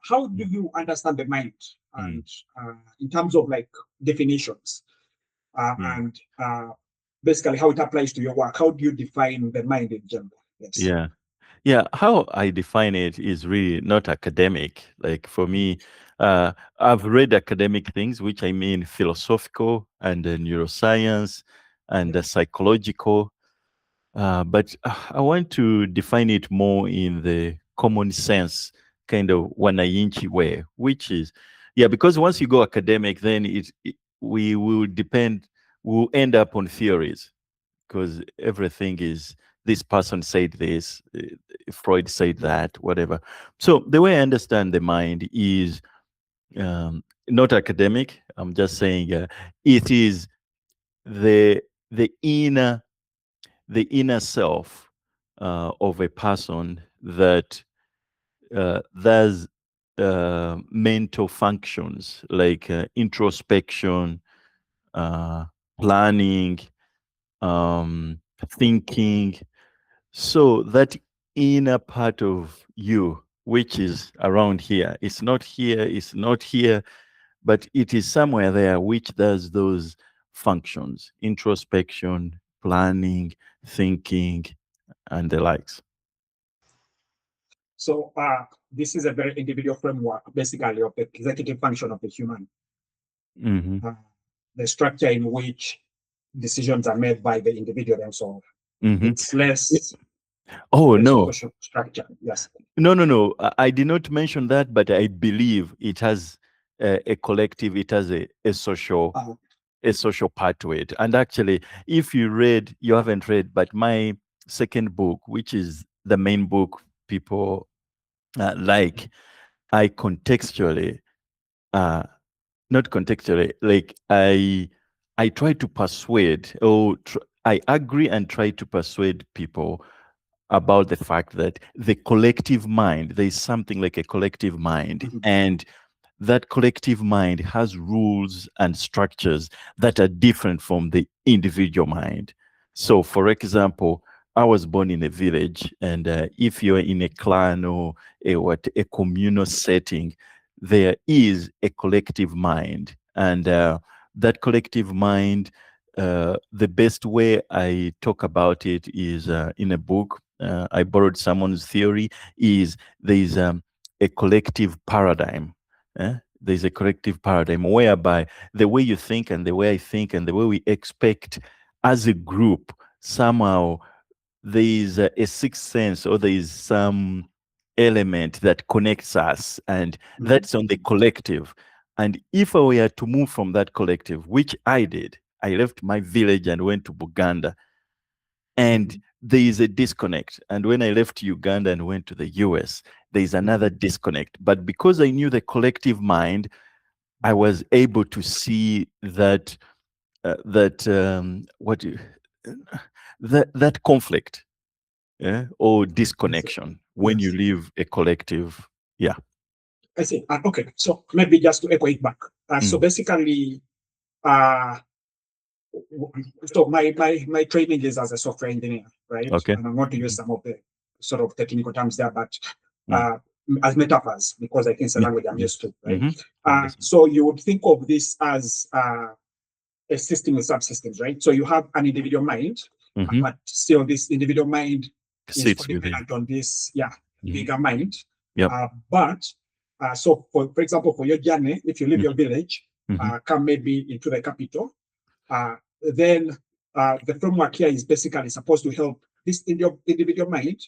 how do you understand the mind? And in terms of like definitions and basically how it applies to your work, how do you define the mind in general? Yes. Yeah. Yeah, how I define it is really not academic. Like for me, I've read academic things, which I mean philosophical and neuroscience and psychological. But I want to define it more in the common sense kind of wananchi way, which is, yeah, because once you go academic, then we will we'll end up on theories because everything is this person said this, Freud said that, whatever. So the way I understand the mind is not academic. I'm just saying it is the the inner the inner self of a person that does mental functions like introspection, planning, thinking. So that inner part of you, which is around here, it's not here, but it is somewhere there, which does those functions: introspection, planning, thinking, and the likes. So this is a very individual framework, basically, of the executive function of the human. Mm-hmm. The structure in which decisions are made by the individual themselves. Mm-hmm. It's less. Oh, no. Social structure. Yes. No. I did not mention that, but I believe it has a collective, it has a social. A social part to it. And actually, if you haven't read, but my second book, which is the main book people like, I contextually, not contextually, like I try to persuade, I agree and try to persuade people about the fact that the collective mind, there is something like a collective mind, and that collective mind has rules and structures that are different from the individual mind. So, for example, I was born in a village, and if you're in a clan or a communal setting, there is a collective mind, and that collective mind. The best way I talk about it is in a book. I borrowed someone's theory. Is there's a collective paradigm. There's a collective paradigm whereby the way you think and the way I think and the way we expect as a group, somehow there is a sixth sense, or there is some element that connects us, and that's on the collective. And if I were to move from that collective, which I did, I left my village and went to Buganda, and there is a disconnect. And when I left Uganda and went to the US, there is another disconnect. But because I knew the collective mind, I was able to see that that conflict, or disconnection when you leave a collective. Yeah. I see. Okay. So maybe just to echo it back. So basically, so my training is as a software engineer, right? Okay. And I'm going to use some of the sort of technical terms there, but as metaphors, because I think it's a language I'm used to, right? So you would think of this as a system with subsystems, right? So you have an individual mind, but still this individual mind is dependent on this, bigger mind. But so for example, for your journey, if you leave your village, come maybe into the capital, then the framework here is basically supposed to help this individual mind.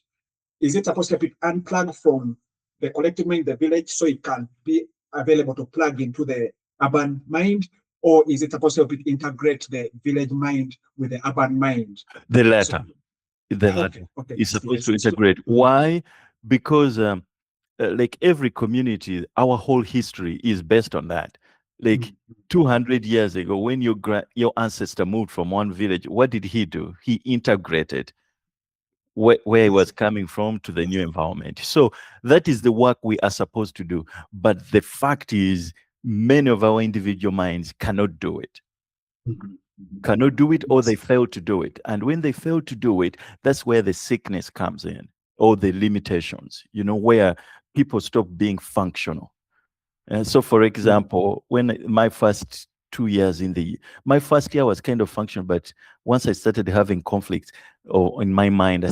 Is it supposed to help it unplug from the collective mind, the village, so it can be available to plug into the urban mind? Or is it supposed to help it integrate the village mind with the urban mind? The latter. The latter. Okay. Is supposed to integrate. Why? Because like every community, our whole history is based on that. Like 200 years ago, when your ancestor moved from one village, what did he do? He integrated where he was coming from to the new environment. So that is the work we are supposed to do. But the fact is, many of our individual minds cannot do it. Cannot do it, or they fail to do it. And when they fail to do it, that's where the sickness comes in, or the limitations, where people stop being functional. So, for example, when my first 2 years my first year was kind of functional, but once I started having conflicts or in my mind,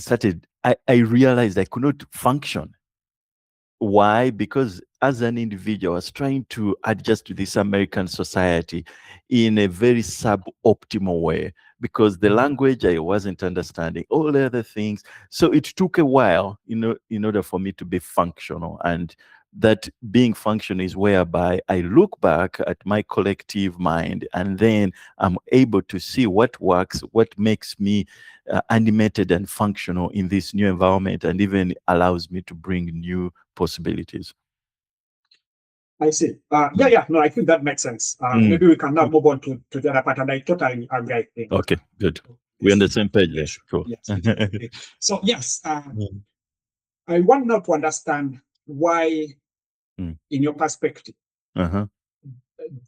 I realized I could not function. Why? Because as an individual, I was trying to adjust to this American society in a very suboptimal way, because the language I wasn't understanding, all the other things. So it took a while, in order for me to be functional. And that being functional is whereby I look back at my collective mind, and then I'm able to see what works, what makes me animated and functional in this new environment, and even allows me to bring new possibilities. I see. No, I think that makes sense. Maybe we can now move on to the other part, and I totally agree, I think. Okay, good. We're on the same page there. Cool. Yes. So, yes, I want now to understand why, in your perspective,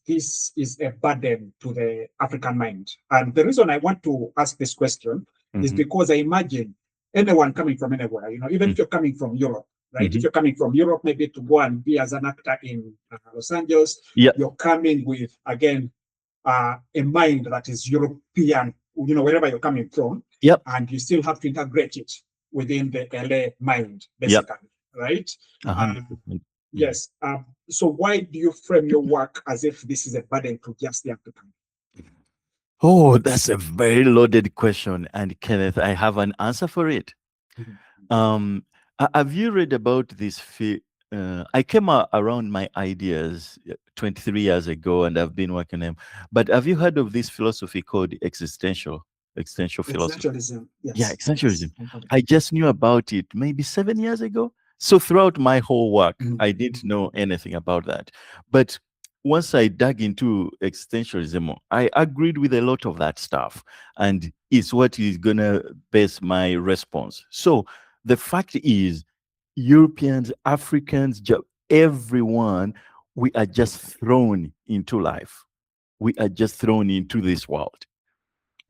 this is a burden to the African mind. And the reason I want to ask this question is because I imagine anyone coming from anywhere, even if you're coming from Europe, right? If you're coming from Europe, maybe to go and be as an actor in Los Angeles, you're coming with, again, a mind that is European, wherever you're coming from, and you still have to integrate it within the LA mind, basically, right? Yes. So why do you frame your work as if this is a burden to just the African? Oh, that's a very loaded question. And Kenneth, I have an answer for it. Have you read about this? I came around my ideas 23 years ago, and I've been working on them. But have you heard of this philosophy called existential philosophy? Existentialism. Yes. Yeah, existentialism. Yes. I just knew about it maybe 7 years ago. So throughout my whole work, I didn't know anything about that. But once I dug into existentialism, I agreed with a lot of that stuff. And it's what is going to base my response. So the fact is, Europeans, Africans, everyone, we are just thrown into life. We are just thrown into this world.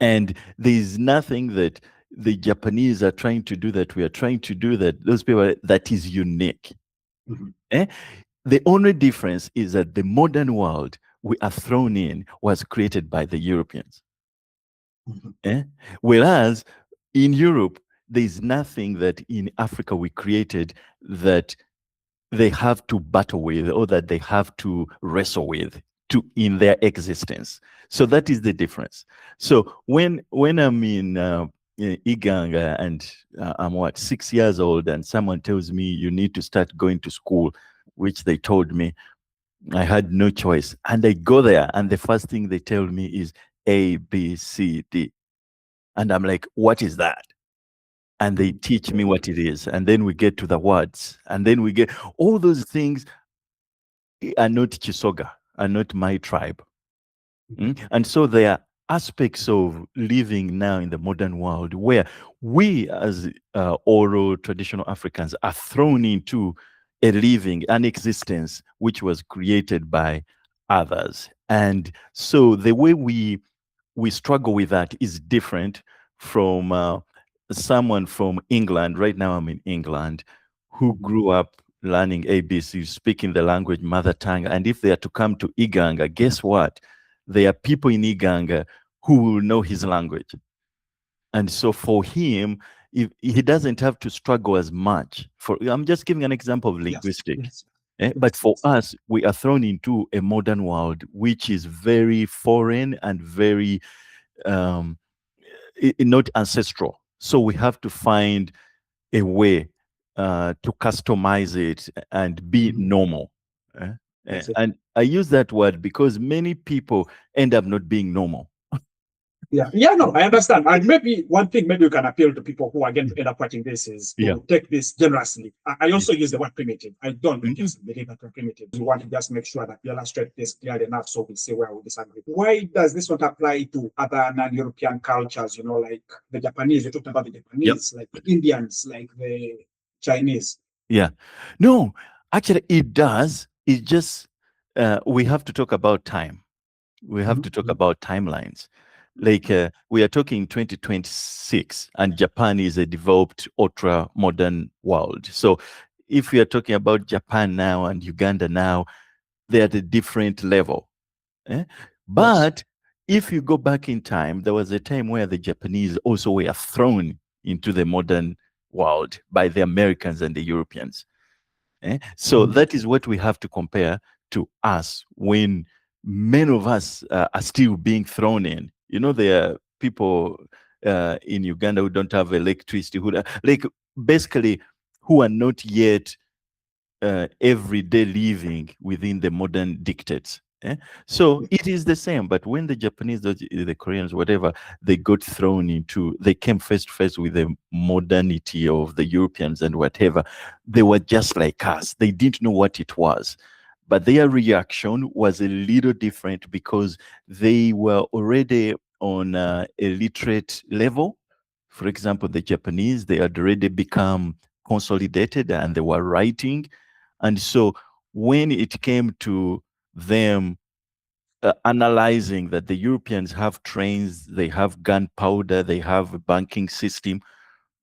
And there's nothing that the Japanese are trying to do that we are trying to do those people, that is unique. The only difference is that the modern world we are thrown in was created by the Europeans. Whereas in Europe, there's nothing that in Africa we created that they have to battle with, or that they have to wrestle with in their existence. So that is the difference. So when I'm in Iganga, and I'm 6 years old, and someone tells me you need to start going to school, which they told me, I had no choice. And I go there, and the first thing they tell me is A, B, C, D. And I'm like, what is that? And they teach me what it is. And then we get to the words. And then we get all those things are not Chisoga, are not my tribe. And so there are aspects of living now in the modern world where we as oral traditional Africans are thrown into a living, an existence which was created by others. And so the way we struggle with that is different from someone from England. Right now I'm in England, who grew up learning ABC, speaking the language mother tongue. And if they are to come to Iganga, guess what? There are people in Iganga who will know his language. And so for him, he doesn't have to struggle as much. I'm just giving an example of linguistics. But for us, we are thrown into a modern world which is very foreign and very not ancestral. So we have to find a way to customize it and be normal. And I use that word because many people end up not being normal. No, I understand. And maybe one thing, maybe you can appeal to people who are going to end up watching this is to take this generously. I also use the word primitive. I don't just believe that we're primitive. We want to just make sure that we illustrate this clearly enough so we see where we disagree. Why does this not apply to other non-European cultures, like the Japanese? You talked about the Japanese, like the Indians, like the Chinese. No, actually it does. It's just we have to talk about time. We have to talk about timelines. Like we are talking 2026, and Japan is a developed, ultra-modern world. So if we are talking about Japan now and Uganda now, they're at a different level. But if you go back in time, there was a time where the Japanese also were thrown into the modern world by the Americans and the Europeans. So that is what we have to compare to us when many of us are still being thrown in. You know, there are people in Uganda who don't have electricity, like basically who are not yet everyday living within the modern dictates. So it is the same, but when the Japanese, the Koreans, whatever, they got thrown into, they came face to face with the modernity of the Europeans and whatever, they were just like us. They didn't know what it was. But their reaction was a little different because they were already on a literate level. For example, the Japanese, they had already become consolidated and they were writing. And so when it came to them analyzing that the Europeans have trains, they have gunpowder, they have a banking system,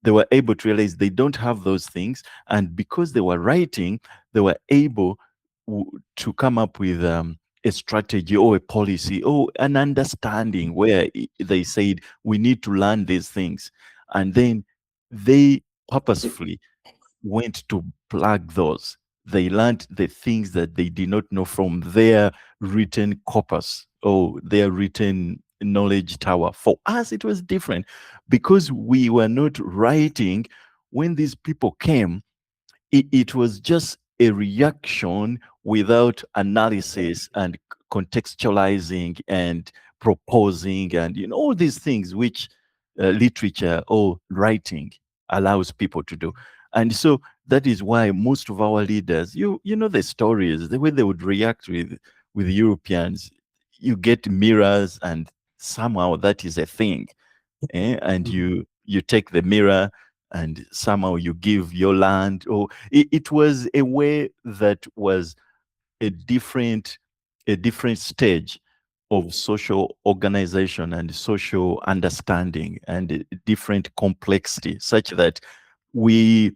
they were able to realize they don't have those things. And because they were writing, they were able to come up with a strategy or a policy or an understanding where they said, we need to learn these things. And then they purposefully went to plug those. They learned the things that they did not know from their written corpus or their written knowledge tower. For us, it was different because we were not writing. When these people came, it was just a reaction without analysis and contextualizing and proposing and all these things which literature or writing allows people to do. And so that is why most of our leaders, you know the stories, the way they would react with Europeans, you get mirrors and somehow that is a thing. And you take the mirror and somehow you give your land, or it was a way that was a different stage of social organization and social understanding and a different complexity, such that we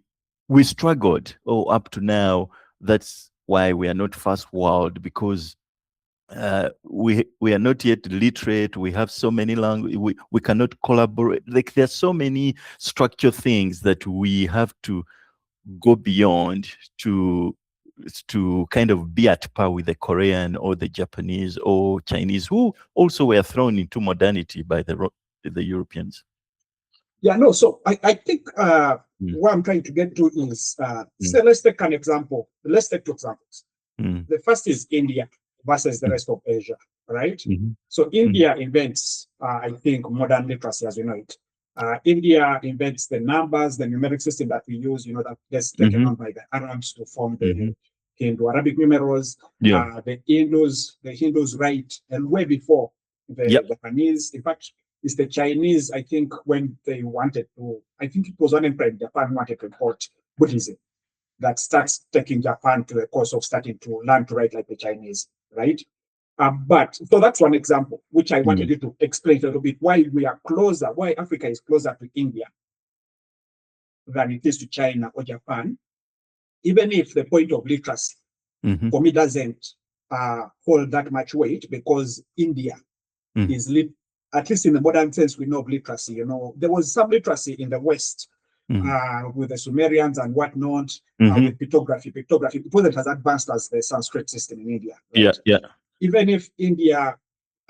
struggled up to now. That's why we are not first world, because we are not yet literate. We have so many language. We cannot collaborate. Like there's so many structure things that we have to go beyond to kind of be at par with the Korean or the Japanese or Chinese, who also were thrown into modernity by the Europeans. Yeah, no. So I think what I'm trying to get to is, so let's take an example. Let's take two examples. The first is India versus the rest of Asia, right? So India invents, I think, modern literacy as we know it. India invents the numbers, the numeric system that we use, that gets taken on by the Arabs to form the Hindu-Arabic numerals. The Hindus write, and way before the Japanese. In fact, it's the Chinese, I think, when they wanted to, I think it was one emperor in Japan wanted to import Buddhism, that starts taking Japan to a course of starting to learn to write like the Chinese, right? But so that's one example, which I wanted you to explain a little bit why we are closer, why Africa is closer to India than it is to China or Japan, even if the point of literacy for me doesn't hold that much weight, because India is at least in the modern sense we know of literacy. There was some literacy in the West with the Sumerians and whatnot, with pictography. It wasn't as advanced as the Sanskrit system in India. Right? Even if India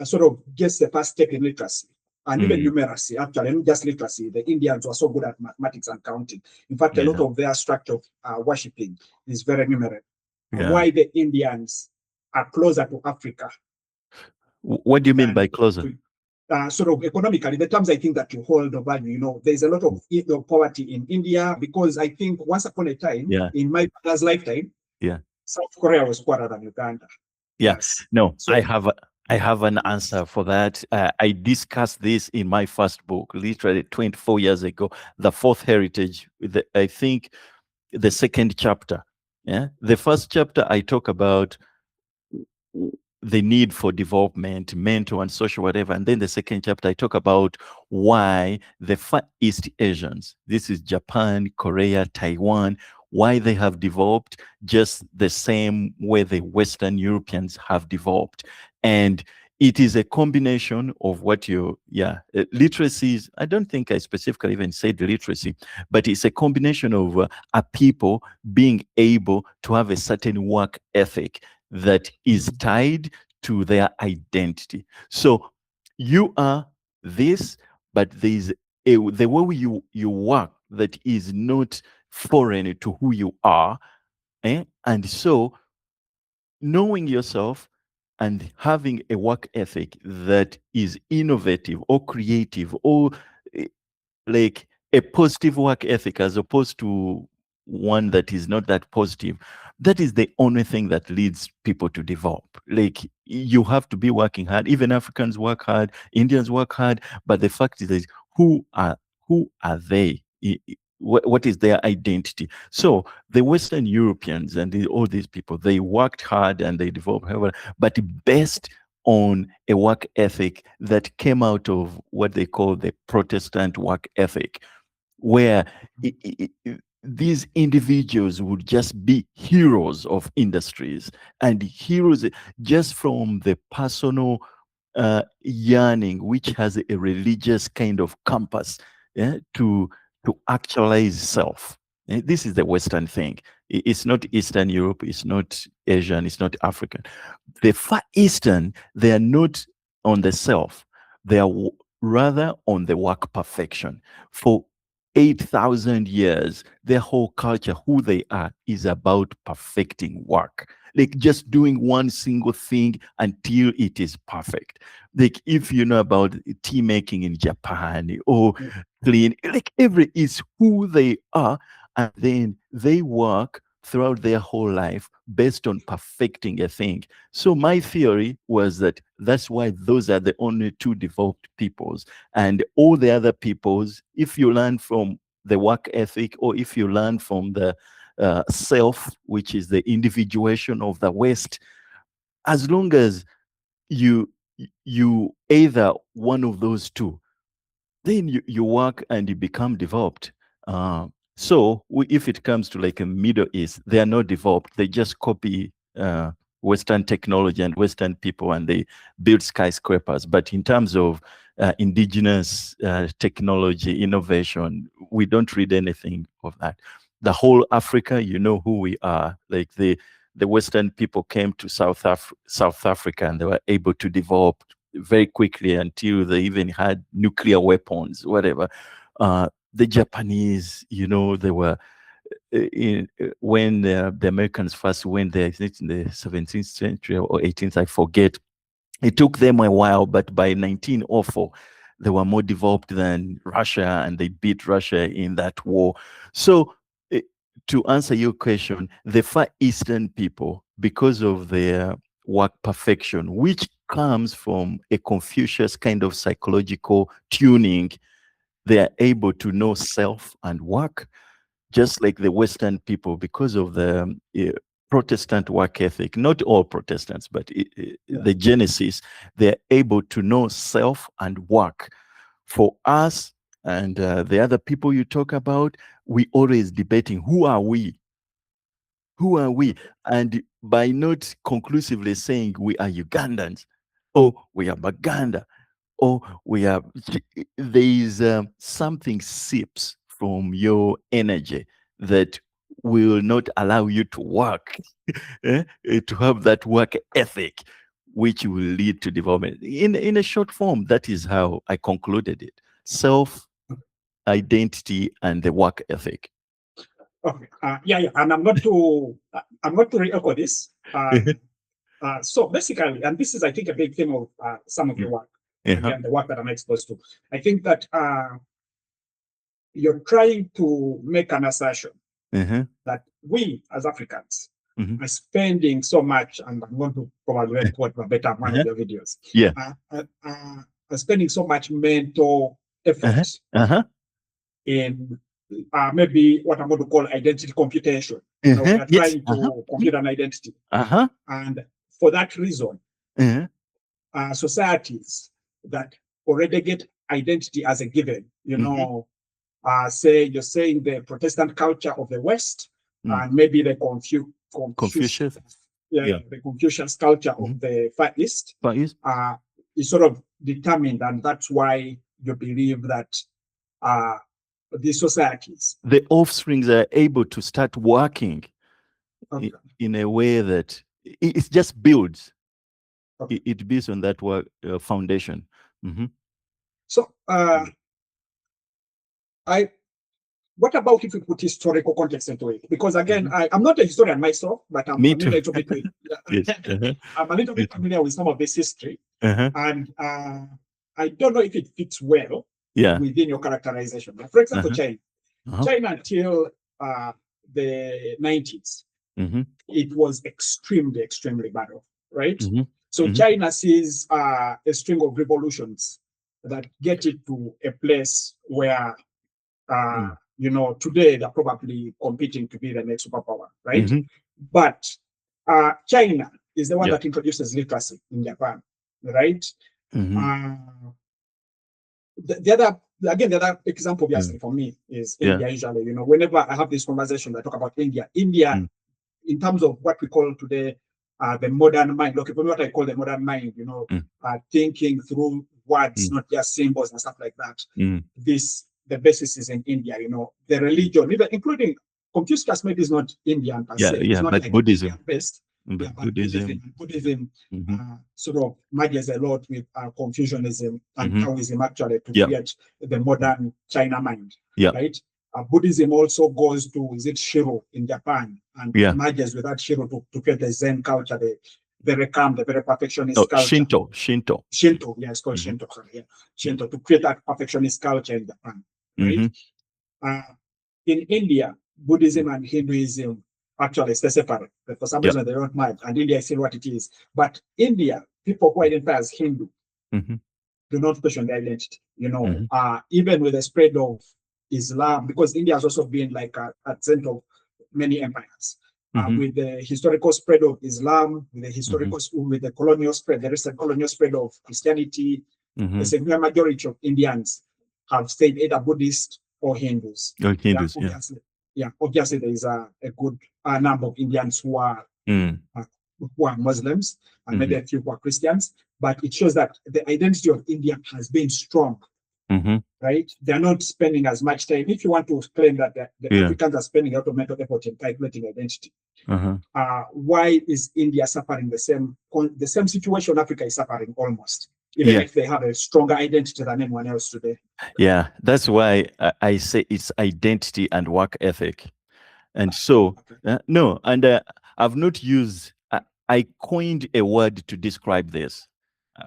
sort of gets the first step in literacy, and even numeracy, actually, not just literacy, the Indians were so good at mathematics and counting. In fact, a lot of their structure of worshipping is very numeric. Why the Indians are closer to Africa. What do you mean by closer? Sort of economically, the terms I think that you hold of value, there's a lot of poverty in India, because I think once upon a time, in my father's lifetime, South Korea was poorer than Uganda. Yes. No, so, I have an answer for that. I discussed this in my first book, literally 24 years ago, The Fourth Heritage. I think the second chapter. The first chapter I talk about the need for development, mental and social, whatever. And then the second chapter, I talk about why the Far East Asians, this is Japan, Korea, Taiwan, why they have developed just the same way the Western Europeans have developed. And it is a combination of what literacy is. I don't think I specifically even said literacy, but it's a combination of a people being able to have a certain work ethic that is tied to their identity. So you are this, but there's the way you work that is not foreign to who you are. And so knowing yourself and having a work ethic that is innovative or creative or like a positive work ethic as opposed to one that is not that positive, that is the only thing that leads people to develop. Like, you have to be working hard. Even Africans work hard, Indians work hard, but the fact is that who are they? What is their identity? So the Western Europeans and all these people, they worked hard and they developed, but based on a work ethic that came out of what they call the Protestant work ethic, where these individuals would just be heroes of industries and heroes just from the personal yearning, which has a religious kind of compass, to actualize self. This is the Western thing. It's not Eastern Europe, it's not Asian, it's not African. The Far Eastern, they are not on the self, they are rather on the work perfection. For 8,000 years, their whole culture, who they are, is about perfecting work. Like just doing one single thing until it is perfect. Like if you know about tea making in Japan or clean, like is who they are, and then they work throughout their whole life based on perfecting a thing. So my theory was that that's why those are the only two developed peoples. And all the other peoples, if you learn from the work ethic or if you learn from the self, which is the individuation of the West, as long as you either one of those two, then you work and you become developed. So if it comes to like a Middle East, they are not developed. They just copy Western technology and Western people, and they build skyscrapers. But in terms of indigenous technology, innovation, we don't read anything of that. The whole Africa, you know who we are. Like the Western people came to South Africa and they were able to develop very quickly until they even had nuclear weapons, whatever. The Japanese, you know, they were when the Americans first went there, it's in the 17th century or 18th, I forget. It took them a while, but by 1904, they were more developed than Russia, and they beat Russia in that war. So to answer your question, the Far Eastern people, because of their work perfection, which comes from a Confucius kind of psychological tuning, they are able to know self and work, just like the Western people, because of the Protestant work ethic. Not all Protestants, but the Genesis, they're able to know self and work. For us and the other people you talk about, we always debating, who are we? Who are we? And by not conclusively saying we are Ugandans, or we are Baganda, or we are, there is something seeps from your energy that will not allow you to work, to have that work ethic, which will lead to development. In a short form, that is how I concluded it. Self, identity, and the work ethic. Okay. Yeah, and I'm not to re-echo this. So basically, and this is, I think, a big theme of some of your work, and the work that I'm exposed to. I think that you're trying to make an assertion that we as Africans are spending so much, and I'm going to probably quote verbatim one of your videos. Are spending so much mental effort in maybe what I'm going to call identity computation. You know, we are trying to compute an identity. And for that reason, societies that already get identity as a given, you know, say you're saying the Protestant culture of the West, and maybe the Confucius. The Confucius culture of the Far East. Is sort of determined, and that's why you believe that these societies, the offsprings, are able to start working in a way that it just builds. It builds on that work foundation. So, what about if we put historical context into it? Because again, I'm not a historian myself, but I'm a little bit I'm a little bit familiar with some of this history, and I don't know if it fits well within your characterization. For example, China until the 90s, it was extremely bad off, right? So China sees a string of revolutions that get it to a place where today they're probably competing to be the next superpower, right? But China is the one that introduces literacy in Japan, right? The other example, obviously, for me is India. Usually, whenever I have this conversation, I talk about India. In terms of what we call today the modern mind, what I call the modern mind, thinking through words, not just symbols and stuff like that. The basis is in India, the religion, even including Confucius maybe is not Indian per se. It's not but like Buddhism. Based. But Buddhism sort of merges a lot with Confucianism and Taoism actually to create the modern China mind, right? Buddhism also goes to, is it Shiro in Japan, and merges with that Shiro to create the Zen culture, the very calm, the very perfectionist culture. Shinto. It's called Shinto. Shinto, to create that perfectionist culture in Japan, right? In India, Buddhism and Hinduism actually stay separate. But for some reason, they don't mind, and India is still what it is. But India, people who identify as Hindu do not question their identity. Even with the spread of Islam, because India has also been like a center of many empires. With the historical spread of Islam, with the colonial spread, the recent colonial spread of Christianity, the significant majority of Indians have stayed either Buddhist or Hindus. Obviously, there is a good number of Indians who are Muslims, and maybe a few who are Christians. But it shows that the identity of India has been strong. Right? They're not spending as much time. If you want to claim that the Africans are spending a lot of mental effort in calculating identity, why is India suffering the same situation Africa is suffering almost, even if they have a stronger identity than anyone else today? Yeah, that's why I say it's identity and work ethic. And so, I've not used, I coined a word to describe this,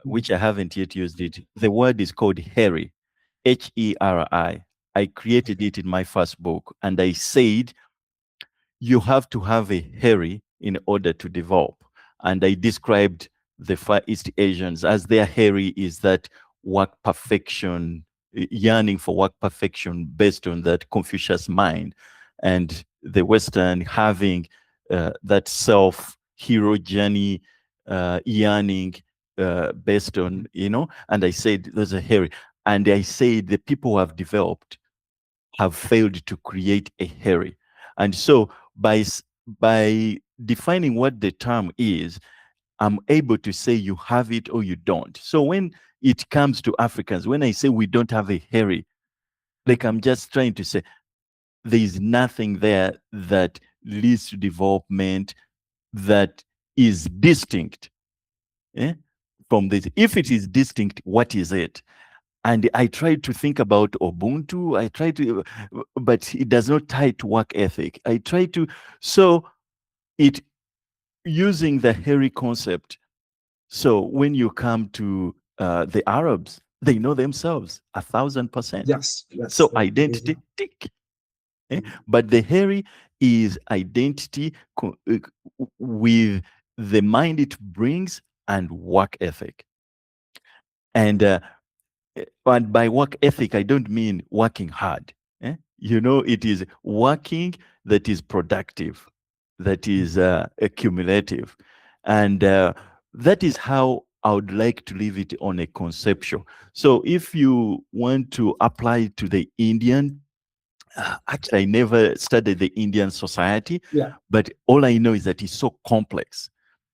which I haven't yet used it. The word is called HERI. HERI. I created it in my first book, and I said you have to have a HERI in order to develop. And I described the Far East Asians as their HERI is that work perfection, yearning for work perfection based on that Confucius mind, and the Western having that self-hero journey yearning based on, and I said there's a HERI. And I say the people who have developed have failed to create a HERI. And so by defining what the term is, I'm able to say you have it or you don't. So when it comes to Africans, when I say we don't have a HERI, like I'm just trying to say there is nothing there that leads to development that is distinct from this. If it is distinct, what is it? And I tried to think about Ubuntu. But it does not tie to work ethic. Using the HERI concept. So when you come to the Arabs, they know themselves 1,000%. Yes. So identity, tick. But the HERI is identity with the mind it brings and work ethic. And by work ethic, I don't mean working hard. It is working that is productive, that is accumulative. And that is how I would like to leave it on a conceptual. So if you want to apply it to the Indian Actually, I never studied the Indian society, Yeah. but all I know is that it's so complex.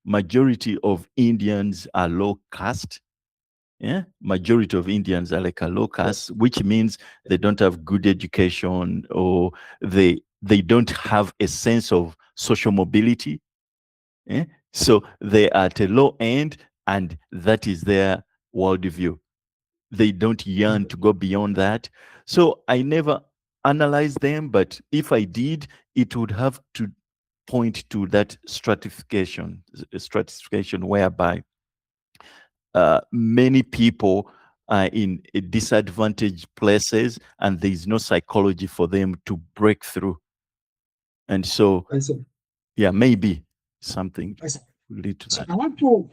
Majority of Indians are low caste. Yeah, majority of Indians are like a low caste, which means they don't have good education, or they don't have a sense of social mobility. Yeah? So they are at a low end, and that is their worldview. They don't yearn to go beyond that. So I never analyzed them, but if I did, it would have to point to that stratification whereby many people are in disadvantaged places, and there is no psychology for them to break through. And so, yeah, maybe something will lead to that. I want to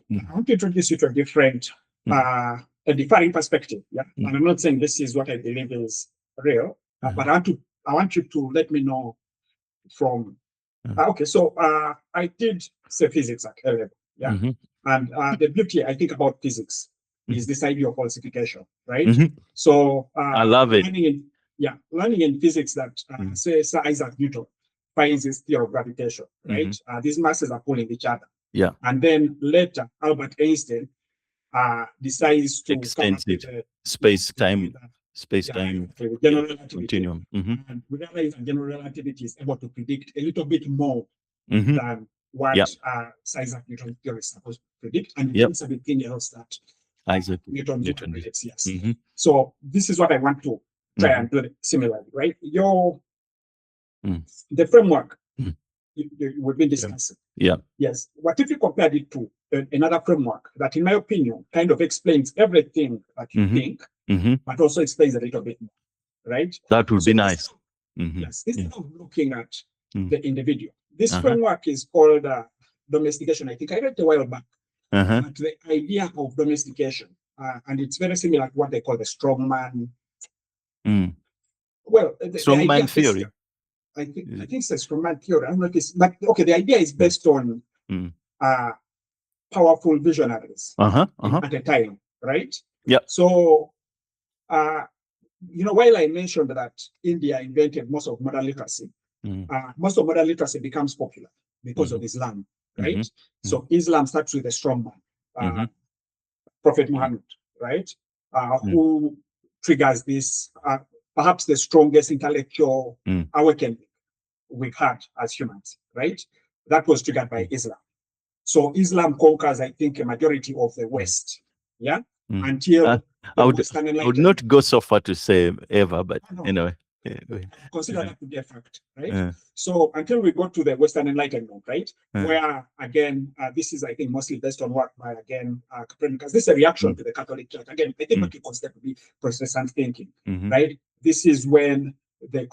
introduce you to a different, a differing perspective. Yeah, and I'm not saying this is what I believe is real, but I want you to let me know from. Okay, so I did say physics at A level. Yeah, and the beauty I think about physics is this idea of falsification, right? So I love it. Learning in physics that say Sir Isaac Newton finds his theory of gravitation, right? These masses are pulling each other. Yeah. And then later, Albert Einstein decides to extend come up it, space-time general relativity. Continuum. And we realize that general relativity is able to predict a little bit more than what Sir Isaac Newton's theory is supposed to predict, and it means everything else that Isaac Newton predicts. Yes. So this is what I want to try and do similarly, right? The framework we've been discussing. Yeah. Yes. What if you compared it to another framework that, in my opinion, kind of explains everything that you think, but also explains a little bit more, right? That would be nice. Yes. Instead of looking at the individual, this framework is called domestication. I think I read it a while back. But the idea of domestication, and it's very similar to what they call the strongman. Well, strongman theory. I think it's a strongman theory. I don't know if it's, but okay, the idea is based on powerful visionaries at a time, right? Yeah. So, while I mentioned that India invented most of modern literacy, most of modern literacy becomes popular because of Islam, right? So Islam starts with a strongman, Prophet Muhammad, right? Who triggers this, perhaps the strongest intellectual awakening we've had as humans, right? That was triggered by Islam. So Islam conquers, I think, a majority of the West, until I would not go so far to say ever, but anyway. Consider that to be a fact, right? So until we go to the Western Enlightenment, right? Where, again, this is, I think, mostly based on work by, again, Copernicus. This is a reaction to the Catholic Church. Again, I think what you consider to be Protestant thinking, right? This is when the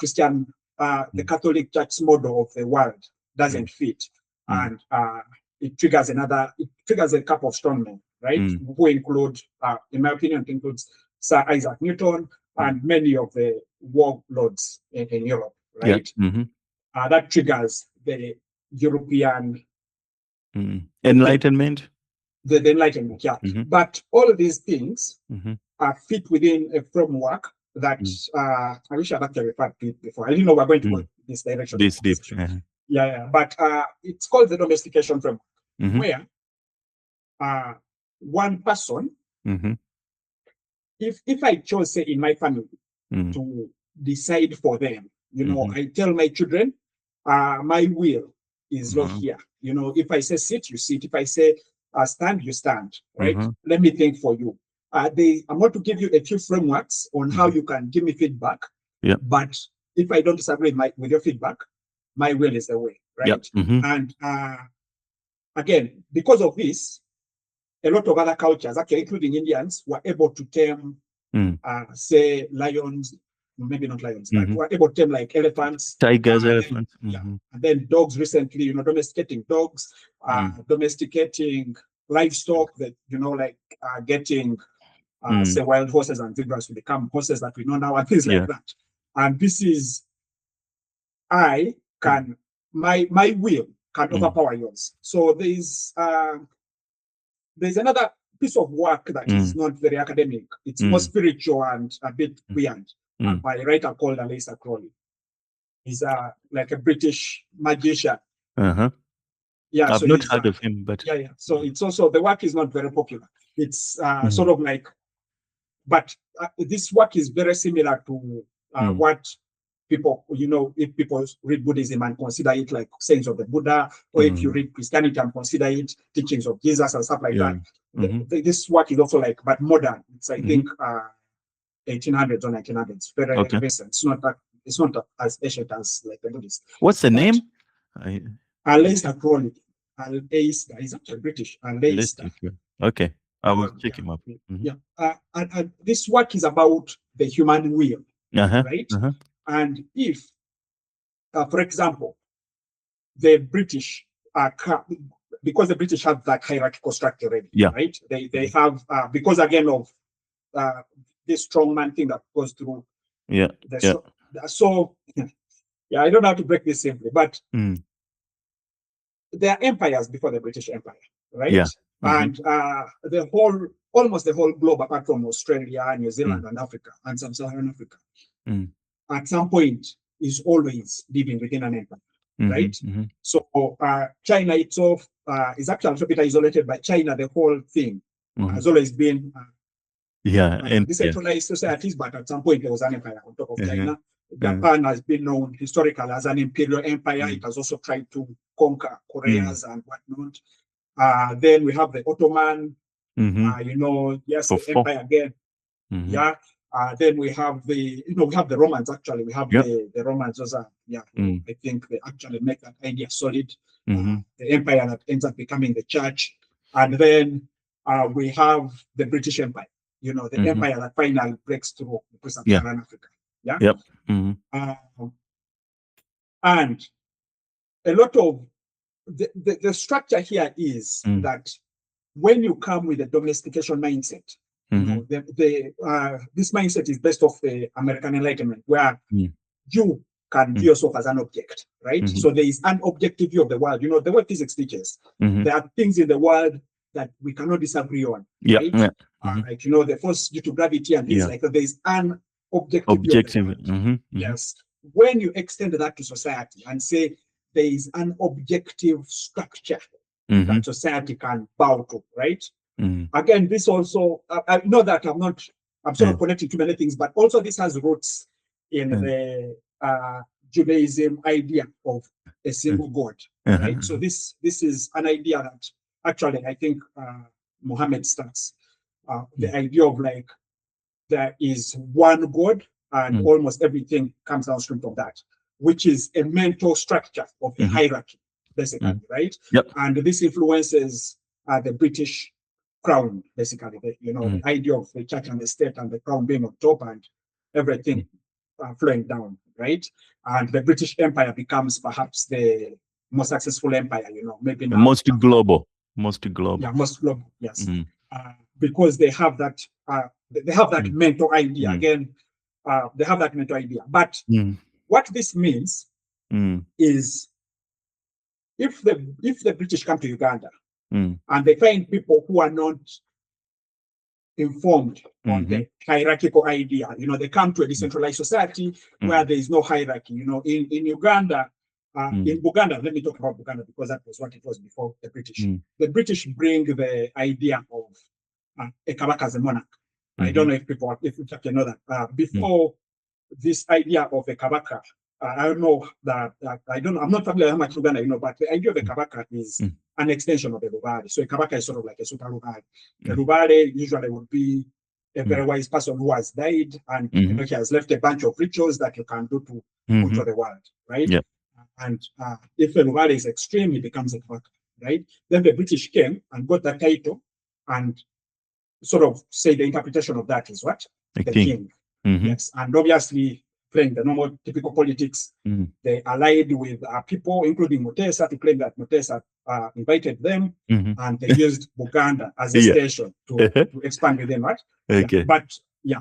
the Catholic Church's model of the world doesn't fit. And it triggers a couple of strongmen, right? Who include, in my opinion, includes Sir Isaac Newton and many of the warlords in Europe, right? That triggers the European Enlightenment. The Enlightenment, yeah. But all of these things fit within a framework that I wish I'd actually referred to it before. I didn't know we're going to go this direction. This deep. Yeah. But it's called the domestication framework, where one person, if I chose, say, in my family to decide for them, I tell my children, my will is not here. If I say sit, you sit. If I say stand, you stand, right? Let me think for you. I'm going to give you a few frameworks on how you can give me feedback. But if I don't disagree with your feedback, my will is the way, right? And again, because of this, a lot of other cultures, actually including Indians, were able to tame, say, lions, maybe not lions, but were able to tame like elephants, tigers, elephants. And then dogs recently, domesticating dogs, domesticating livestock that, getting, say, wild horses and zebras to become horses that we know now and things like that. And this is, my will can overpower yours. So there's another piece of work that is not very academic. It's more spiritual and a bit weird by a writer called Aleister Crowley. He's like a British magician. Yeah, I've not heard of him, but yeah. So it's also, the work is not very popular. It's sort of like, but this work is very similar to what people, if people read Buddhism and consider it like sayings of the Buddha, or if you read Christianity and consider it teachings of Jesus and stuff like that. This work is also like, but modern. It's I think 1800s or 1900s. Very recent. It's not as ancient as like the Buddhist. What's the name? Aleister Crowley. Aleister, he's actually British. Aleister. Okay, I will check him up. Yeah, and this work is about the human will, right? And if, for example, the British are, because the British have that hierarchical structure already, right? They have, because again of this strongman thing that goes through. So, I don't know how to break this simply, but there are empires before the British Empire, right? And almost the whole globe, apart from Australia, New Zealand, and Africa, and Sub-Saharan Africa, at some point is always living within an empire, right? So China itself is actually a little bit isolated, but China, the whole thing has always been decentralized societies, but at some point there was an empire on top of China. Japan has been known historically as an imperial empire. It has also tried to conquer Koreas and whatnot. Then we have the Ottoman, the empire again. Then we have the Romans, actually. We have the Romans, those are, I think they actually make that idea solid. The empire that ends up becoming the church. And then we have the British Empire, the empire that finally breaks through the Sub-Saharan Africa. And a lot of the structure here is that when you come with a domestication mindset, this mindset is based off the American Enlightenment, where you can view yourself as an object, right? So there is an objective view of the world. The way physics teaches, there are things in the world that we cannot disagree on, right? Like, the force due to gravity and things like that. There is an objective view. Yes. When you extend that to society and say there is an objective structure that society can bow to, right? Again, this also, I know that I'm sort of connecting too many things, but also this has roots in the Judaism idea of a single God, right? So this is an idea that actually I think Muhammad starts. The idea of like there is one God and almost everything comes downstream from that, which is a mental structure of a hierarchy, basically, right? And this influences the British crown, basically, the idea of the church and the state and the crown being on top and everything flowing down, right? And the British Empire becomes perhaps the most successful empire, maybe now. Most global. Yeah, most global, yes. Because they have that mental idea. Again, they have that mental idea. But what this means is if the British come to Uganda and they find people who are not informed on the hierarchical idea, they come to a decentralized society where there is no hierarchy. In Uganda, in Buganda, let me talk about Buganda because that was what it was before the British. The British bring the idea of a Kabaka as a monarch. I don't know if you can know that. Before this idea of a Kabaka, I don't know that, I'm not familiar how much Uganda, but the idea of a Kabaka is an extension of the Lubare. So a Kabaka is sort of like a super Lubare. The Lubare usually would be a very wise person who has died and he has left a bunch of rituals that you can do to put to the world, right? And if a Lubare is extreme, he becomes a Kabaka, right? Then the British came and got that title and sort of say the interpretation of that is what? The king. Yes. And obviously, playing the normal typical politics, they allied with people, including Mutesa, to claim that Mutesa invited them, and they used Buganda as a station to expand within, right? But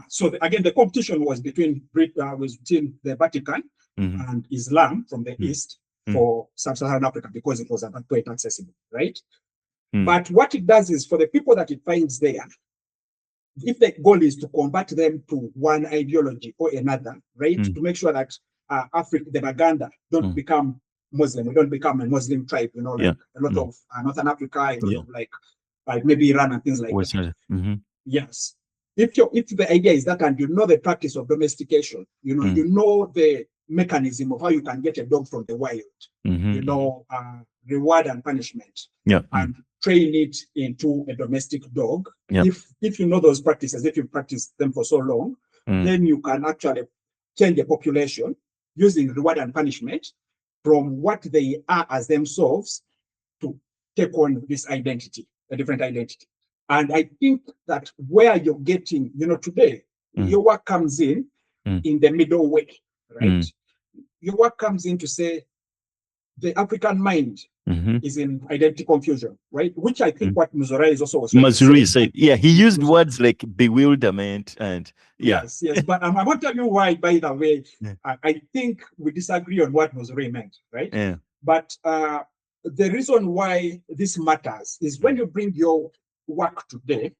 so again, the competition was between the Vatican and Islam from the East for Sub-Saharan Africa because it was at that point accessible, right? But what it does is for the people that it finds there, if the goal is to convert them to one ideology or another, right, to make sure that Africa, the Baganda don't become Muslim. We don't become a Muslim tribe, you know, like a lot of Northern Africa, a lot of like maybe Iran and things like that. Yes. If the idea is that, and you know the practice of domestication, you know the mechanism of how you can get a dog from the wild, you know, reward and punishment, and train it into a domestic dog. If you know those practices, if you practice them for so long, then you can actually change the population using reward and punishment from what they are as themselves to take on this identity, a different identity. And I think that where you're getting, you know, today, your work comes in the middle way, right? Your work comes in to say the African mind is in identity confusion, right? Which I think what Muzoreyi is also Mazrui said, he used words like bewilderment and yes. But I'm going to tell you why, by the way. I think we disagree on what Muzoreyi meant, right? But the reason why this matters is when you bring your work today,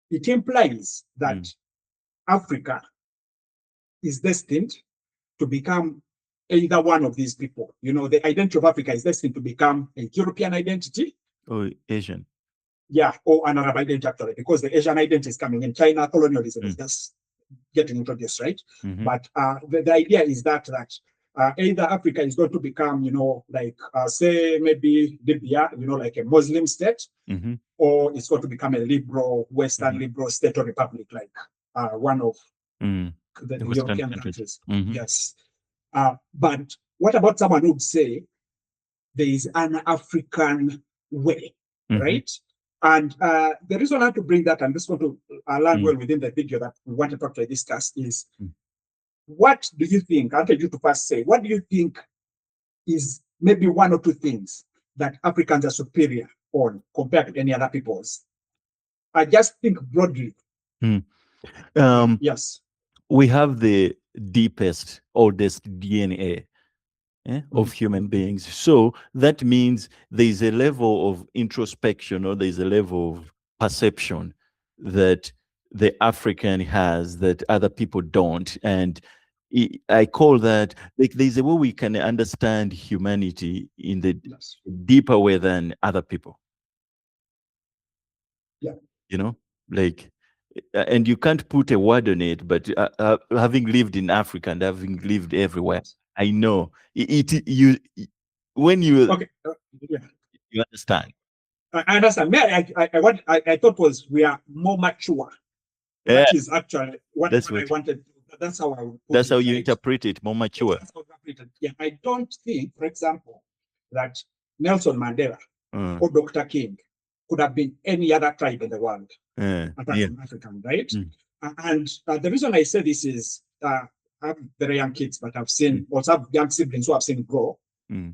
it implies that Africa is destined to become either one of these people. You know, the identity of Africa is destined to become a European identity. Or Asian. Yeah, or an Arab identity, actually, because the Asian identity is coming in. China colonialism is just getting introduced, right? But the idea is that either Africa is going to become, you know, like, say, maybe Libya, you know, like a Muslim state, or it's going to become a liberal, Western liberal state or republic, like one of the European countries. Yes. But what about someone who would say there is an African way, right? And the reason I have to bring that, and this is going to land well within the video that we want to talk to discuss, is what do you think? I'll tell you to first say, what do you think is maybe one or two things that Africans are superior on compared to any other peoples? I just think broadly. Yes. We have the deepest, oldest DNA of human beings. So that means there's a level of introspection, or there's a level of perception that the African has that other people don't. And I call that, like, there's a way we can understand humanity in the deeper way than other people. You know, like, and you can't put a word on it, but having lived in Africa and having lived everywhere, I know when you you understand. I understand. I thought was we are more mature. That is actually what I wanted. That's how I. That's how you interpret it. More mature. Yeah, I don't think, for example, that Nelson Mandela or Dr. King could have been any other tribe in the world, apart from African, right? And the reason I say this is I have very young kids, but I've seen also have young siblings who I've seen grow.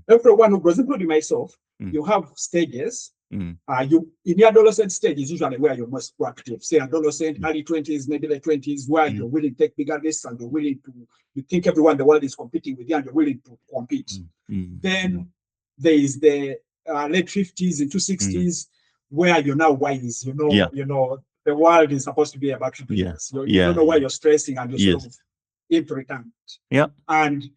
Everyone who grows, including myself, you have stages. You in the adolescent stage is usually where you're most proactive. Say adolescent, early 20s, maybe late 20s, where you're willing to take bigger risks and you're willing to. You think everyone in the world is competing with you, and you're willing to compete. Then there is the late 50s into 60s, where you're now wise. You know, the world is supposed to be about happiness. You don't know why you're stressing, and you're sort of into retirement. And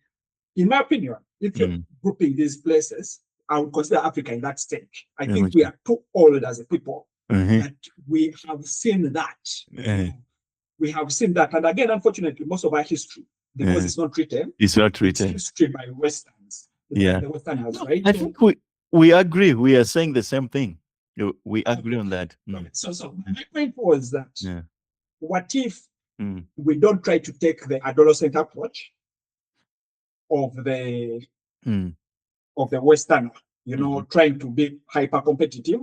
in my opinion, if you're grouping these places, I would consider Africa in that stage. I think we are too old as a people that we have seen that. We have seen that. And again, unfortunately, most of our history, because it's not written. It's not written. It's history by Westerns. The Westerners, right? I think we agree. We are saying the same thing. We agree on that. So my point was that what if we don't try to take the adolescent approach of the Westerner, you know, trying to be hyper competitive,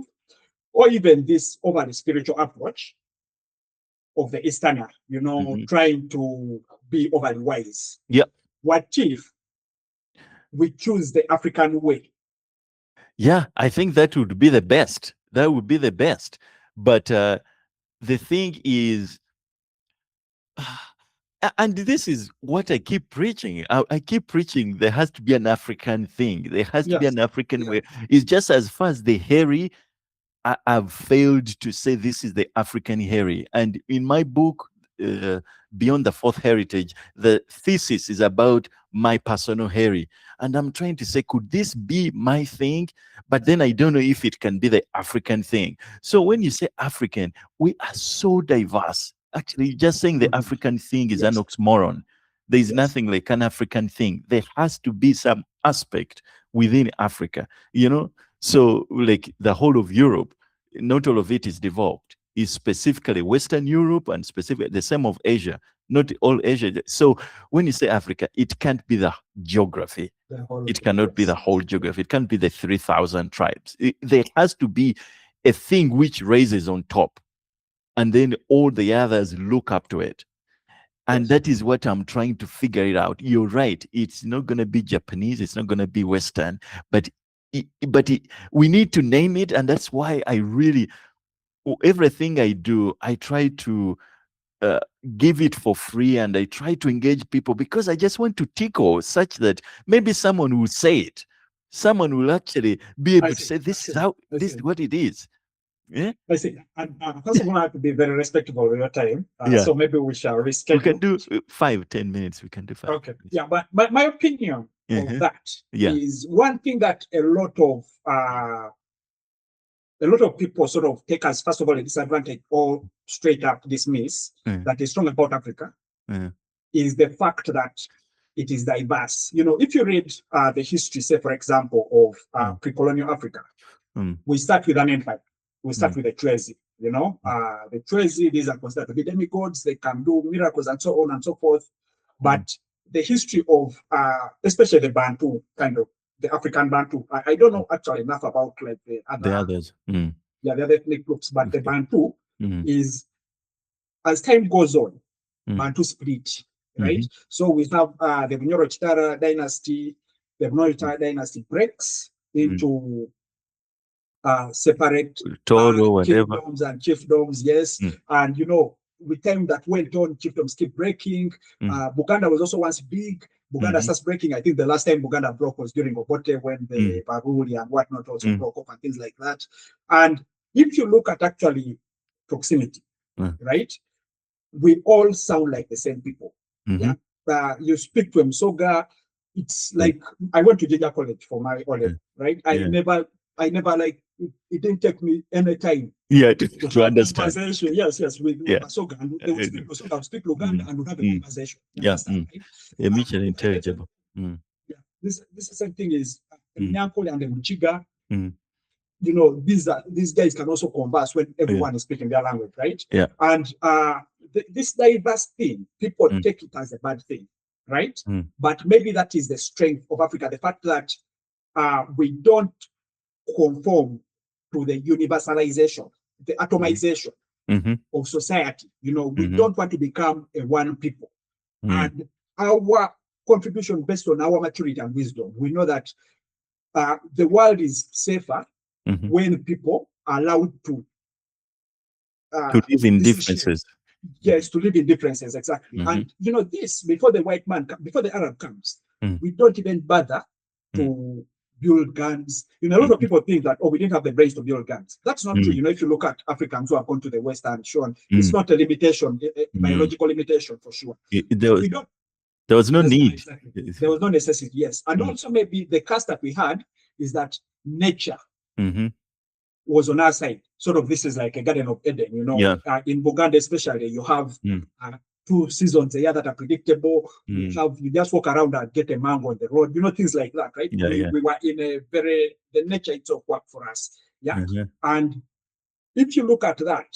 or even this overly spiritual approach of the Easterner, you know, trying to be overly wise. What if we choose the African way? I think that would be the best. That would be the best. But the thing is, and this is what I keep preaching. I keep preaching there has to be an African thing. There has to be an African way. It's just as far as the hairy, I've failed to say this is the African hairy. And in my book, beyond the fourth heritage, the thesis is about my personal heri. And I'm trying to say, could this be my thing? But then I don't know if it can be the African thing. So when you say African, we are so diverse. Actually, just saying the African thing is an oxymoron. There is nothing like an African thing. There has to be some aspect within Africa, you know? So like the whole of Europe, not all of it is developed. It's specifically Western Europe and specifically the same of Asia, not all Asia. So when you say Africa, it can't be the geography. It cannot be the whole geography. It can't be the 3,000 tribes. There has to be a thing which raises on top, and then all the others look up to it. And that is what I'm trying to figure it out. You're right. It's not going to be Japanese. It's not going to be Western. But we need to name it. And that's why I really, everything I do, I try to give it for free, and I try to engage people because I just want to tickle such that maybe someone will say it. Someone will actually be able to say, this is how, this is what it is. Yeah, I see. And first of all, I have to be very respectful of your time. So maybe we shall reschedule. We can do 5-10 minutes. We can do 5. Okay. Yeah, but my opinion of that is one thing that a lot of people sort of take as, first of all, a disadvantage or straight up dismiss that is strong about Africa is the fact that it is diverse. You know, if you read the history, say, for example, of pre-colonial Africa, we start with an empire. We start with the Chwezi, you know. The Chwezi, these are considered to be demigods. They can do miracles and so on and so forth. But the history of, especially the Bantu, kind of, the African Bantu, I don't know actually enough about like the others. Yeah, the other ethnic groups, but the Bantu is, as time goes on, Bantu split, right? So we have the Bunyoro Chitara dynasty, the Bunyoro Chitara dynasty breaks into separate kingdoms and chiefdoms, yes. And you know, with time that went on, chiefdoms keep breaking. Buganda was also once big. Buganda starts breaking. I think the last time Buganda broke was during Obote, when the Baruli and whatnot also broke up and things like that. And if you look at actually proximity, right, we all sound like the same people. Yeah, you speak to Msoga, it's like I went to Jinja College for my O-level, right? I never like, it didn't take me any time to understand. Yes, with Masoga, and they would speak Masoga, would speak Luganda, and would have a conversation. Mutually intelligible. Yeah, this is the same thing is Nyankole and the Muchiga. You know, these guys can also converse when everyone is speaking their language, right? Yeah. And this diverse thing, people take it as a bad thing, right? But maybe that is the strength of Africa, the fact that we don't conform to the universalization, the atomization of society. You know, we don't want to become a one people. And our contribution based on our maturity and wisdom, we know that the world is safer when people are allowed to live in differences. Yes, to live in differences, exactly. And you know, this before the white man, before the Arab comes, we don't even bother to build guns. You know, a lot of people think that, oh, we didn't have the brains to build guns. That's not true. You know, if you look at Africans who have gone to the West and shown, it's not a limitation, a biological limitation for sure. There was no need. Exactly. There was no necessity, yes. And also maybe the cast that we had is that nature was on our side. Sort of, this is like a Garden of Eden, you know. In Buganda especially, you have 2 seasons a year that are predictable. You just walk around and get a mango on the road, you know, things like that, right? We were in a the nature itself worked for us. And if you look at that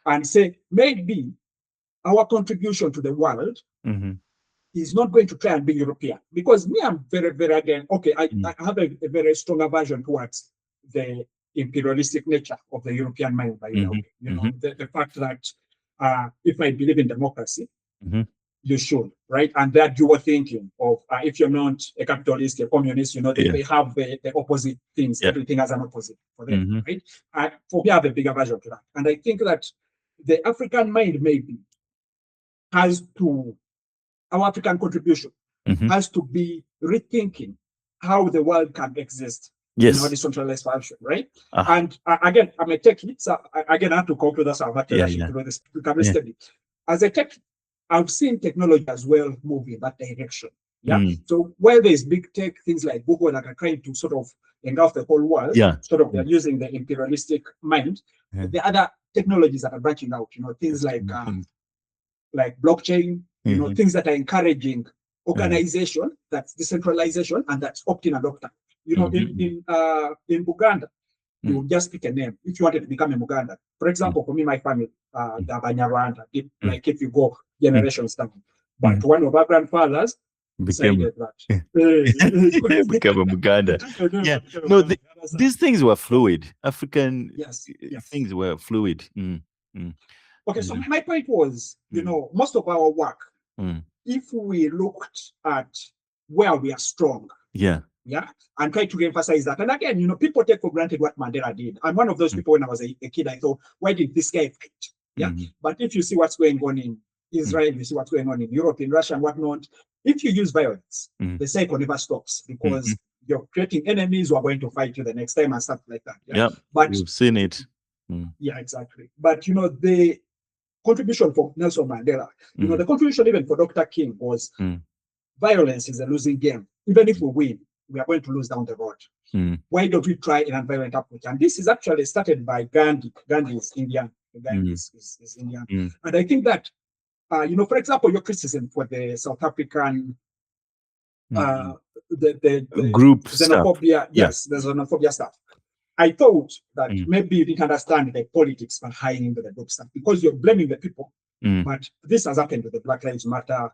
and say, maybe our contribution to the world is not going to try and be European, because me, I'm very, very again, okay, I have a very strong aversion towards the imperialistic nature of the European mind, by the way. You know, the fact that if I believe in democracy, you should, right? And that dual thinking of if you're not a capitalist, a communist, you know, they have the opposite things. Everything has an opposite for them, right? For me, I have a big aversion to that. And I think that the African mind maybe has to, our African contribution has to be rethinking how the world can exist. Yes. In our decentralized fashion, right? And again, I'm a techie, so again, I have to conclude that. We can as a tech, I've seen technology as well move in that direction. Yeah. So where there's big tech, things like Google that are trying to sort of engulf the whole world, sort of they're using the imperialistic mind. The other technologies that are branching out, things like blockchain, things that are encouraging organization, that's decentralization, and that's opt-in and opt-out. In Uganda, you would just pick a name if you wanted to become a Muganda. For example, for me, my family, the Banyarwanda, like if you go generations down, but one of our grandfathers decided that become a Muganda. Yeah, no, these things were fluid. African things were fluid. Okay, so my point was, most of our work, if we looked at where we are strong, and try to emphasize that. And again, people take for granted what Mandela did. I'm one of those people when I was a kid, I thought, why did this guy fight? Yeah. But if you see what's going on in Israel, you see what's going on in Europe, in Russia, and whatnot, if you use violence, the cycle never stops because you're creating enemies who are going to fight you the next time and stuff like that. Yeah. But we've seen it. Yeah, exactly. But the contribution for Nelson Mandela, the contribution even for Dr. King was violence is a losing game. Even if we win, we are going to lose down the road. Why don't we try an nonviolent approach? And this is actually started by Gandhi. Gandhi is Indian. Gandhi is Indian. And I think that, for example, your criticism for the South African the group xenophobia, the xenophobia stuff. I thought that maybe you didn't understand the politics behind the group stuff because you're blaming the people. But this has happened with the Black Lives Matter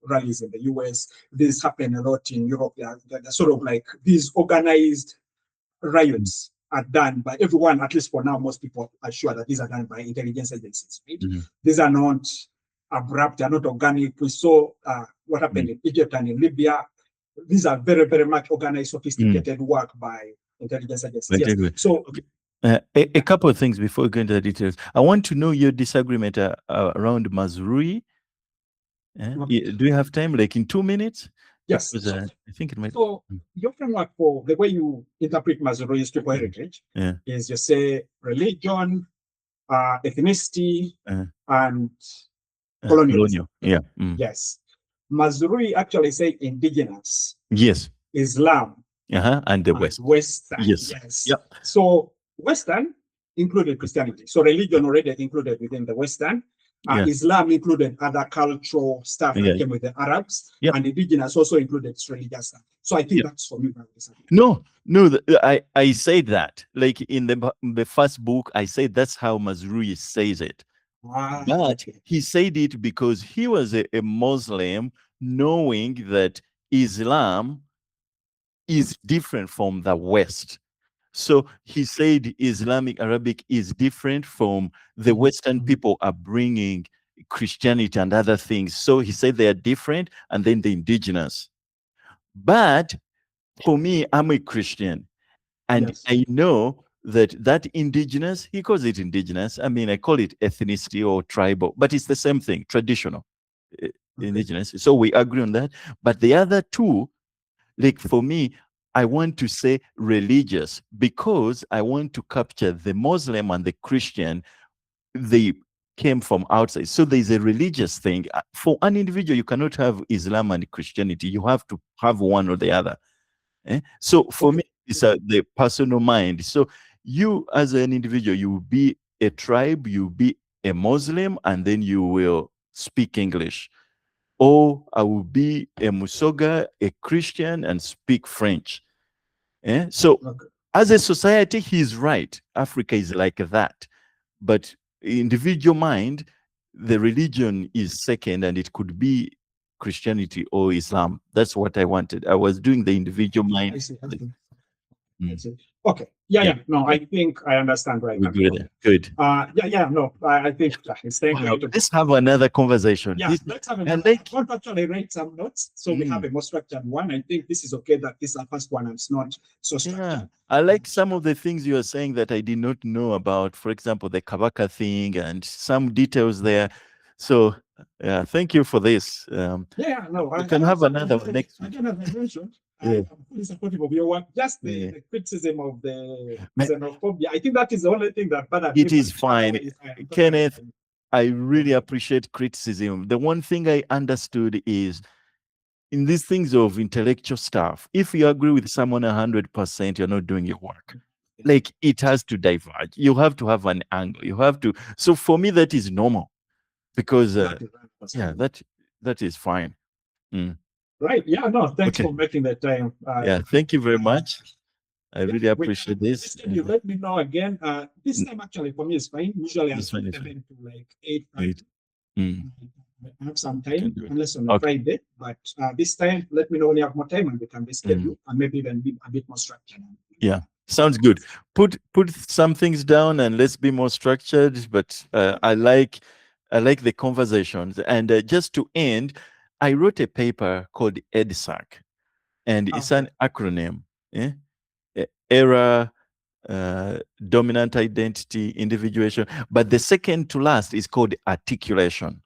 rallies in the US. This happened a lot in Europe. They're sort of like these organized riots are done by everyone, at least for now, most people are sure that these are done by intelligence agencies. Right? These are not abrupt, they're not organic. We saw what happened in Egypt and in Libya. These are very, very much organized, sophisticated work by intelligence agencies. So, a couple of things before we go into the details. I want to know your disagreement around Mazrui. Do you have time, like in 2 minutes? Yes. Because, I think it might. So your framework for the way you interpret Mazrui's triple heritage is you say religion, ethnicity, and colonialism. Yes. Mazrui actually say indigenous. Yes. Islam. And the West. Western. Yes. Yep. So Western included Christianity. So religion already included within the Western. Islam included other cultural stuff that came with the Arabs, and indigenous also included religious stuff. So I think that's for me. No, I say that. Like in the first book, I say that's how Mazrui says it. But he said it because he was a Muslim, knowing that Islam is different from the West. So he said Islamic Arabic is different from the Western people are bringing Christianity and other things. So he said they are different, and then the indigenous. But for me, I'm a Christian, and I know that indigenous, he calls it indigenous. I mean, I call it ethnicity or tribal, but it's the same thing, traditional, indigenous. So we agree on that. But the other two, like for me, I want to say religious because I want to capture the Muslim and the Christian. They came from outside. So there's a religious thing. For an individual, you cannot have Islam and Christianity. You have to have one or the other. So for me, it's the personal mind. So you as an individual, you will be a tribe, you will be a Muslim, and then you will speak English. Or I will be a Musoga, a Christian, and speak French. So as a society, he's right. Africa is like that. But individual mind, the religion is second, and it could be Christianity or Islam. That's what I wanted. I was doing the individual mind. I see. Okay. No, I think I understand right. Good. No, I think let's have another conversation. Let's have another. I want to actually write some notes so we have a more structured one. I think this is okay that this is our first one and it's not so structured. I like some of the things you are saying that I did not know about. For example, the Kabaka thing and some details there. So thank you for this. We can have another one next week. I'm fully supportive of your work. Just the criticism of the xenophobia. I think that is the only thing that bothers me. It is fine. Kenneth, I really appreciate criticism. The one thing I understood is in these things of intellectual stuff, if you agree with someone 100%, you're not doing your work. Like it has to diverge. You have to have an angle. You have to. So for me, that is normal because yeah, that is fine. Right. Yeah. No. Thanks for making the time. Yeah. Thank you very much. I really appreciate this. You let me know again. This time actually for me is fine. Usually I'm 7 to like 8. I have some time, unless on a Friday. But this time, let me know when you have more time and we can reschedule and maybe even be a bit more structured. Yeah, sounds good. Put some things down and let's be more structured. But I like the conversations. And just to end, I wrote a paper called EDSAC, and it's an acronym. Era, dominant identity, individuation. But the second to last is called articulation.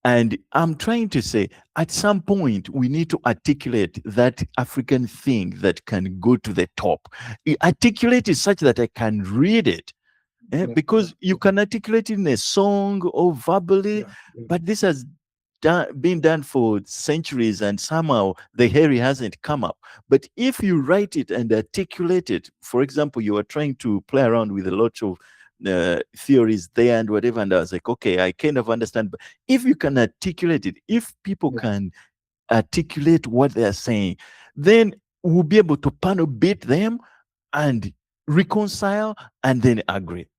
And I'm trying to say, at some point, we need to articulate that African thing that can go to the top. Articulate it such that I can read it. Because you can articulate it in a song or verbally, but this has been done for centuries and somehow the hairy hasn't come up. But if you write it and articulate it, for example, you are trying to play around with a lot of theories there and whatever, and I was like, okay, I kind of understand. But if you can articulate it, if people can articulate what they're saying, then we'll be able to panel beat them and reconcile and then agree.